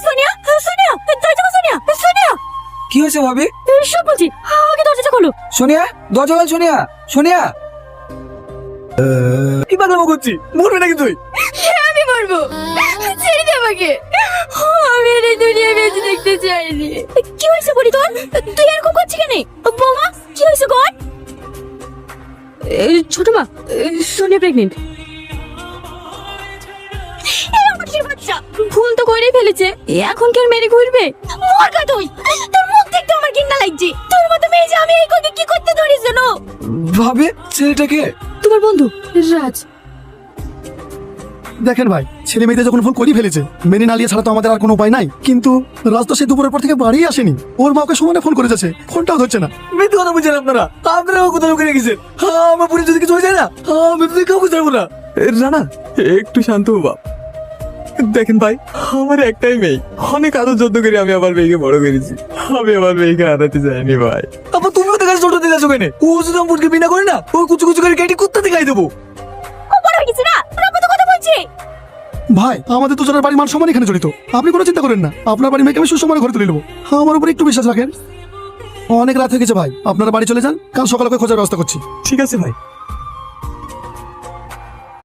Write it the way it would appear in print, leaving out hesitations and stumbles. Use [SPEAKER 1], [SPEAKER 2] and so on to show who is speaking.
[SPEAKER 1] সোনিয়া, সোনিয়া, দরজা খোল, সোনিয়া, সোনিয়া।
[SPEAKER 2] কি হয়েছে ভাবি?
[SPEAKER 1] সব বলছি, আগে দরজাটা খোলো।
[SPEAKER 2] সোনিয়া, দরজা খোল। সোনিয়া, সোনিয়া। কি পাগলামো করছি? মরবি নাকি তুই?
[SPEAKER 1] আমি মরবো, ছেড়ে দে আমাকে। আমি আর এই দুনিয়া বেঁচে দেখতে চাইনি। কি হয়েছে বলি তোর? তুই এরকম করছিস কেন? বৌমা, কি হয়েছে গো? ছোট মা, সোনিয়া প্রেগনেন্ট। ভুল তো করেই ফেলেছে, এখন কি আর মেরে ঘুরবে? মরগা তুই, তোর মুখ দেখতে আমার ঘৃণা লাগছে। তোর মতো মেয়ে যে আমি এই কোকে কি করতে ধরিস জানো?
[SPEAKER 2] ভাবি, ছেলেটাকে
[SPEAKER 1] তোমার বন্ধু রাজ।
[SPEAKER 3] দেখেন ভাই, ছেলে মেয়েদের যখন ফোন করেই ফেলেছে, মেনে না নিয়ে ছাড়া তো আমাদের আর কোনো উপায় নাই। কিন্তু রাজ তো সে দুপুরের পর থেকে বাড়ি আসেনি। ওর মা ওকে সমানে ফোন করে যাচ্ছে, ফোনটাও ধরছে না।
[SPEAKER 2] মিথ্যে কথা বলছেন আপনারা। আপনারা ও কোথাও লুকিয়ে রেখেছেন। আমার পুরি যদি কিছু হয়ে যায় না, আমি আপনাদের কাউকে ছাড়বো না। রানা, একটু শান্ত হও বাপ। দেখেন ভাই, আমার একটাই মেয়ে, অনেক আদর যত্ন করে আমি আমার মেয়েকে বড় করেছি। আমি আমার মেয়েকে হারাতে চাইনি ভাই। আবার তুমি ওদের কাছে ছোট দিতে আছো কেন? ও যদি আমাকে বিনা করে না, ওই কুচু কুচু করে কেটে কুত্তা দেখাই দেবো।
[SPEAKER 1] ও বড় হয়ে গেছে না, ওরা কত কথা বলছে।
[SPEAKER 3] ভাই, আমাদের দুজনের বাড়ি মান সমান এখানে জড়িত। আপনি কোনো চিন্তা করেন না, আপনার বাড়ি মেয়েকে আমি সুসম্মানে ঘরে তুলে নেবো। আমার উপর একটু বিশ্বাস রাখেন। অনেক রাত হয়ে গেছে ভাই, আপনারা বাড়ি চলে যান, কাল সকালে খোঁজার ব্যবস্থা করছি।
[SPEAKER 2] ঠিক আছে ভাই।